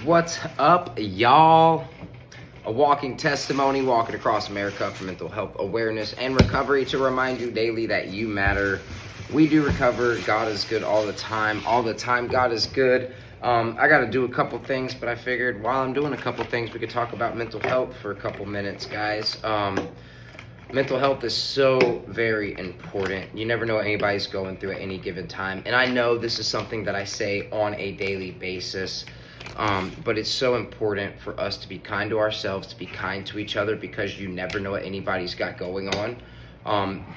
What's up, y'all? A walking testimony, walking across America for mental health awareness and recovery to remind you daily that you matter. We do recover. God is good all the time. All the time, God is good. I got to do a couple things, but I figured while I'm doing a couple things, we could talk about mental health for a couple minutes, guys. Mental health is so very important. You never know what anybody's going through at any given time. And I know this is something that I say on a daily basis. But it's so important for us to be kind to ourselves, to be kind to each other, because you never know what anybody's got going on.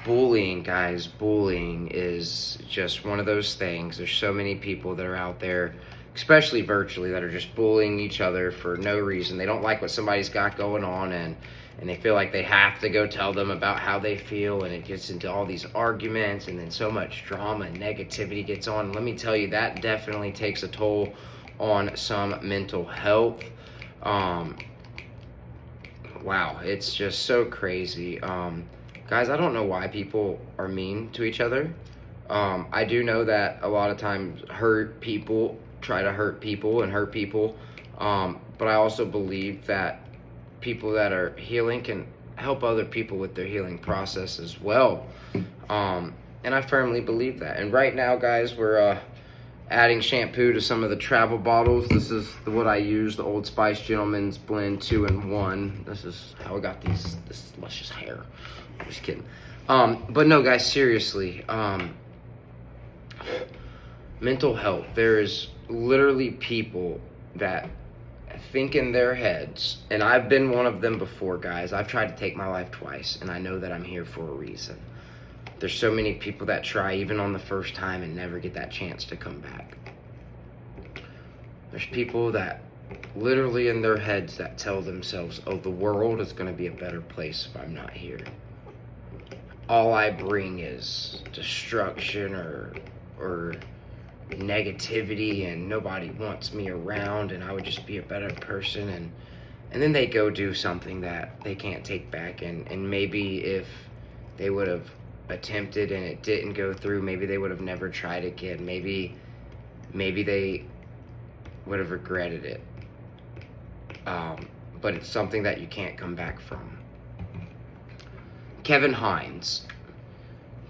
Bullying, guys, bullying is just one of those things. There's so many people that are out there, especially virtually, that are just bullying each other for no reason. They don't like what somebody's got going on, and they feel like they have to go tell them about how they feel, and it gets into all these arguments, and then so much drama and negativity gets on. Let me tell you, that definitely takes a toll on some mental health. Wow, it's just so crazy. Guys, I don't know why people are mean to each other. I do know that a lot of times hurt people try to hurt people and hurt people, but I also believe that people that are healing can help other people with their healing process as well. And I firmly believe that. And right now, guys, we're adding shampoo to some of the travel bottles. This is what I use, the Old Spice Gentleman's Blend 2-in-1. This is how I got this luscious hair. I'm just kidding. But no, guys, seriously. Mental health. There is literally people that think in their heads, and I've been one of them before, guys. I've tried to take my life twice, and I know that I'm here for a reason. There's so many people that try even on the first time and never get that chance to come back. There's people that literally in their heads that tell themselves, oh, the world is going to be a better place if I'm not here. All I bring is destruction or negativity, and nobody wants me around, and I would just be a better person. And then they go do something that they can't take back, and maybe if they would have attempted and it didn't go through, maybe they would have never tried again. Maybe they would have regretted it. But it's something that you can't come back from. Kevin Hines,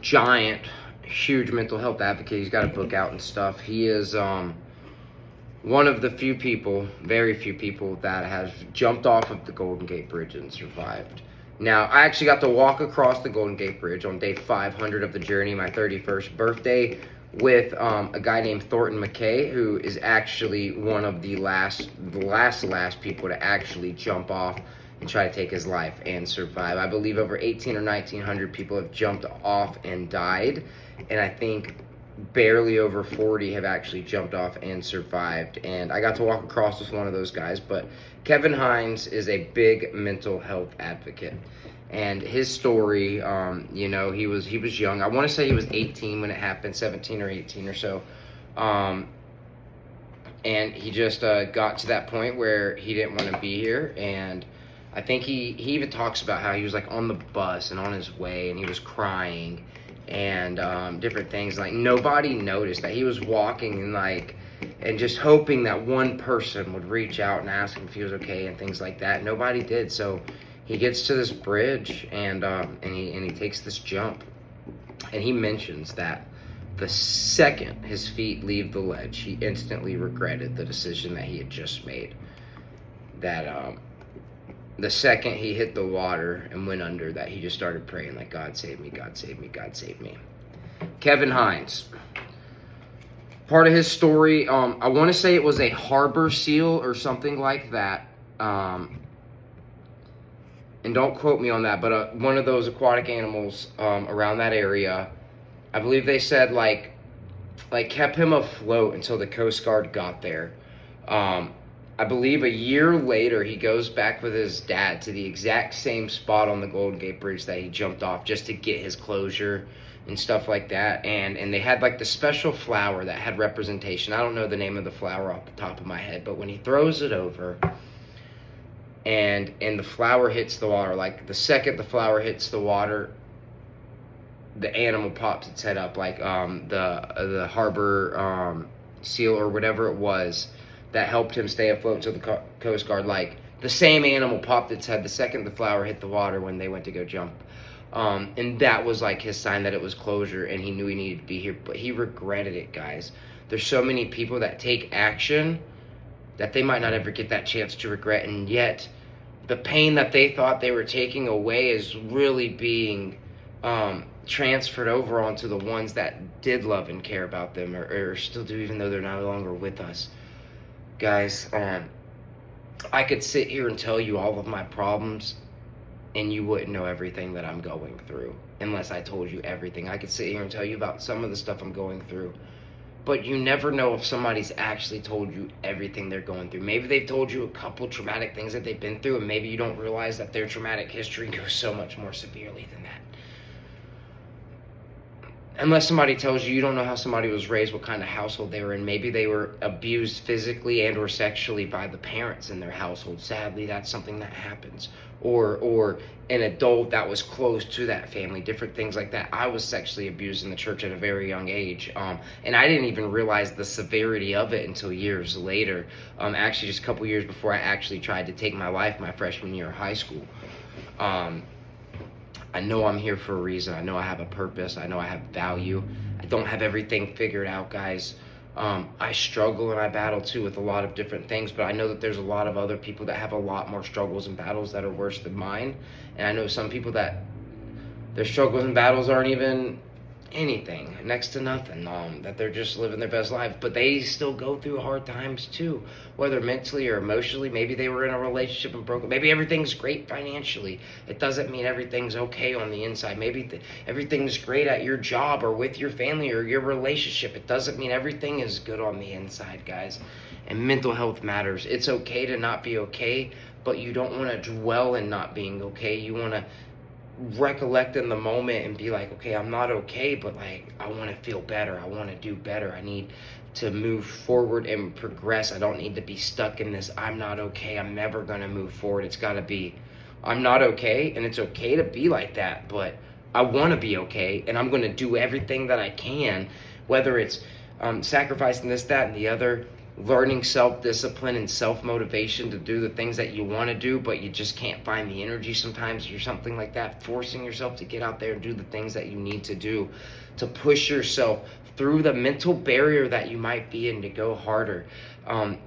giant, huge mental health advocate. He's got a book out and stuff. He is one of the few people, very few people, that has jumped off of the Golden Gate Bridge and survived. Now, I actually got to walk across the Golden Gate Bridge on day 500 of the journey, my 31st birthday, with a guy named Thornton McKay, who is actually one of the last people to actually jump off and try to take his life and survive. I believe over 1,800 or 1,900 people have jumped off and died, and I think barely over 40 have actually jumped off and survived. And I got to walk across with one of those guys. But Kevin Hines is a big mental health advocate, and his story, he was young. I want to say he was 18 when it happened, 17 or 18 or so, and he just got to that point where he didn't want to be here. And I think he even talks about how he was like on the bus and on his way, and he was crying and different things. Like, nobody noticed that he was walking and just hoping that one person would reach out and ask him if he was okay and things like that. Nobody did. So he gets to this bridge and he takes this jump, and he mentions that the second his feet leave the ledge, he instantly regretted the decision that he had just made. That the second he hit the water and went under, that he just started praying like, God save me, God save me, God save me. Kevin Hines. Part of his story, I want to say it was a harbor seal or something like that. And don't quote me on that, but one of those aquatic animals around that area, I believe they said like kept him afloat until the Coast Guard got there. I believe a year later, he goes back with his dad to the exact same spot on the Golden Gate Bridge that he jumped off, just to get his closure and stuff like that. And they had like the special flower that had representation. I don't know the name of the flower off the top of my head, but when he throws it over and the flower hits the water, like the second the flower hits the water, the animal pops its head up, like the harbor seal or whatever it was that helped him stay afloat to the Coast Guard. Like, the same animal popped its head the second the flower hit the water when they went to go jump. And that was like his sign that it was closure, and he knew he needed to be here, but he regretted it, guys. There's so many people that take action that they might not ever get that chance to regret, and yet the pain that they thought they were taking away is really being transferred over onto the ones that did love and care about them, or still do, even though they're no longer with us. Guys, I could sit here and tell you all of my problems, and you wouldn't know everything that I'm going through unless I told you everything. I could sit here and tell you about some of the stuff I'm going through, but you never know if somebody's actually told you everything they're going through. Maybe they've told you a couple traumatic things that they've been through, and maybe you don't realize that their traumatic history goes so much more severely than that. Unless somebody tells you, you don't know how somebody was raised, what kind of household they were in. Maybe they were abused physically and or sexually by the parents in their household. Sadly, that's something that happens. Or an adult that was close to that family, different things like that. I was sexually abused in the church at a very young age, and I didn't even realize the severity of it until years later. Actually, just a couple years before I actually tried to take my life my freshman year of high school. I know I'm here for a reason. I know I have a purpose. I know I have value. I don't have everything figured out, guys. I struggle and I battle too with a lot of different things, but I know that there's a lot of other people that have a lot more struggles and battles that are worse than mine. And I know some people that their struggles and battles aren't even anything, next to nothing, that they're just living their best life, but they still go through hard times too, whether mentally or emotionally. Maybe they were in a relationship and broke up. Maybe everything's great financially. It doesn't mean everything's okay on the inside. Maybe everything's great at your job or with your family or your relationship. It doesn't mean everything is good on the inside, guys. And mental health matters. It's okay to not be okay, but you don't want to dwell in not being okay. You want to recollect in the moment and be like, okay, I'm not okay, but like, I want to feel better. I want to do better. I need to move forward and progress. I don't need to be stuck in this, I'm not okay, I'm never going to move forward. It's got to be, I'm not okay, and it's okay to be like that, but I want to be okay, and I'm going to do everything that I can, whether it's sacrificing this, that, and the other, learning self-discipline and self-motivation to do the things that you want to do, but you just can't find the energy sometimes, or something like that, forcing yourself to get out there and do the things that you need to do to push yourself through the mental barrier that you might be in, to go harder.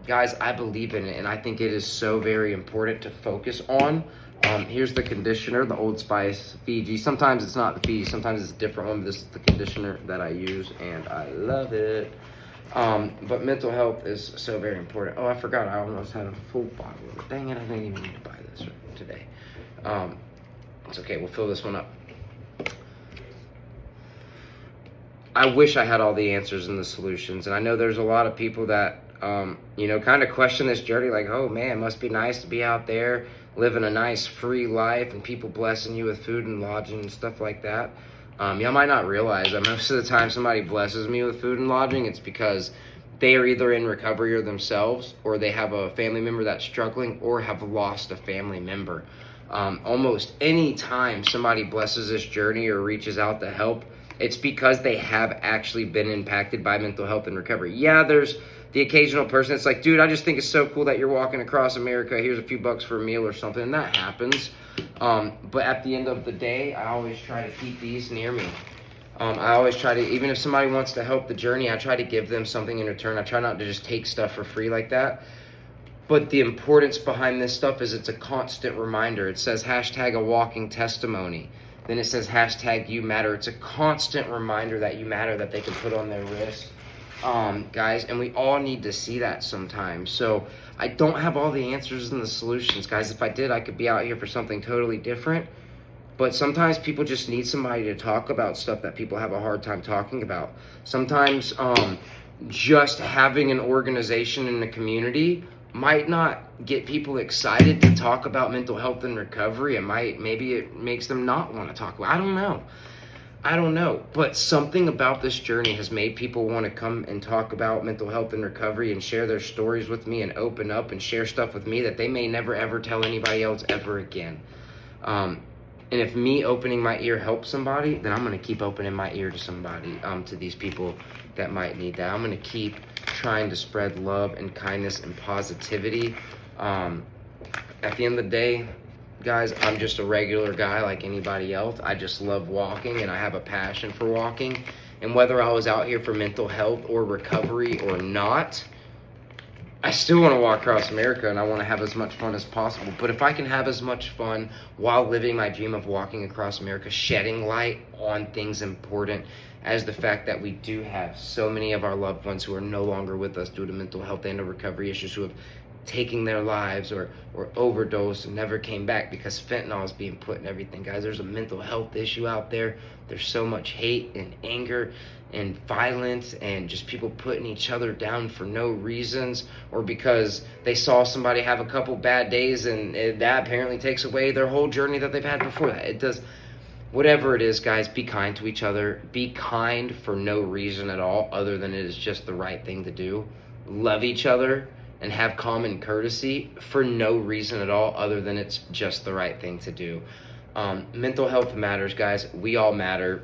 Guys, I believe in it, and I think it is so very important to focus on. Here's the conditioner, the Old Spice Fiji. Sometimes it's not the Fiji, sometimes it's a different one, but this is the conditioner that I use, and I love it. But mental health is so very important. Oh, I forgot, I almost had a full bottle of it. Dang it, I didn't even need to buy this today. It's okay, we'll fill this one up. I wish I had all the answers and the solutions, and I know there's a lot of people that, kind of question this journey, like, oh man, it must be nice to be out there living a nice free life and people blessing you with food and lodging and stuff like that. Y'all might not realize that most of the time somebody blesses me with food and lodging, it's because they are either in recovery or themselves, or they have a family member that's struggling, or have lost a family member. Almost any time somebody blesses this journey or reaches out to help, it's because they have actually been impacted by mental health and recovery. Yeah, there's the occasional person that's like, dude, I just think it's so cool that you're walking across America. Here's a few bucks for a meal or something. And that happens. But at the end of the day, I always try to keep these near me. I always try to, even if somebody wants to help the journey, I try to give them something in return. I try not to just take stuff for free like that. But the importance behind this stuff is it's a constant reminder. It says hashtag a walking testimony. Then it says hashtag you matter. It's a constant reminder that you matter, that they can put on their wrist. Guys, and we all need to see that sometimes. So I don't have all the answers and the solutions, guys. If I did, I could be out here for something totally different. But sometimes people just need somebody to talk about stuff that people have a hard time talking about. Sometimes just having an organization in the community might not get people excited to talk about mental health and recovery. Maybe it makes them not want to talk about it. I don't know, but something about this journey has made people want to come and talk about mental health and recovery and share their stories with me and open up and share stuff with me that they may never ever tell anybody else ever again. And if me opening my ear helps somebody, then I'm going to keep opening my ear to somebody, to these people that might need that. I'm going to keep trying to spread love and kindness and positivity. At the end of the day, guys, I'm just a regular guy like anybody else. I just love walking, and I have a passion for walking. And whether I was out here for mental health or recovery or not, I still want to walk across America, and I want to have as much fun as possible. But if I can have as much fun while living my dream of walking across America, shedding light on things important, as the fact that we do have so many of our loved ones who are no longer with us due to mental health and or recovery issues, who have taken their lives or overdosed and never came back because fentanyl is being put in everything. Guys, there's a mental health issue out there. There's so much hate and anger and violence and just people putting each other down for no reasons, or because they saw somebody have a couple bad days, and that apparently takes away their whole journey that they've had before that. It does. Whatever it is, guys, be kind to each other. Be kind for no reason at all other than it is just the right thing to do. Love each other and have common courtesy for no reason at all other than it's just the right thing to do. Mental health matters, guys. We all matter.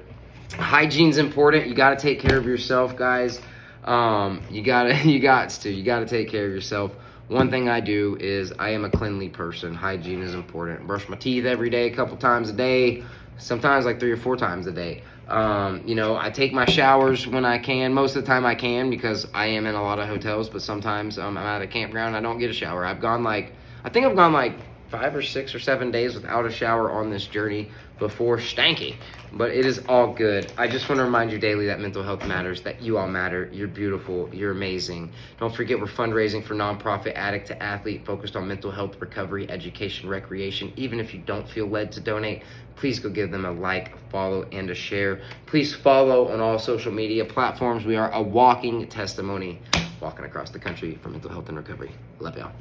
Hygiene's important. You got to take care of yourself, guys. You got to take care of yourself. One thing I do is I am a cleanly person. Hygiene is important. Brush my teeth every day, a couple times a day, sometimes like 3 or 4 times a day. I take my showers when I can. Most of the time I can, because I am in a lot of hotels, but sometimes I'm at a campground, I don't get a shower. I think I've gone like 5 or 6 or 7 days without a shower on this journey before. Stanky, but it is all good. I just want to remind you daily that mental health matters, that you all matter. You're beautiful. You're amazing. Don't forget, we're fundraising for nonprofit Addict to Athlete, focused on mental health, recovery, education, recreation. Even if you don't feel led to donate, please go give them a like, follow, and a share. Please follow on all social media platforms. We are a walking testimony, walking across the country for mental health and recovery. Love y'all.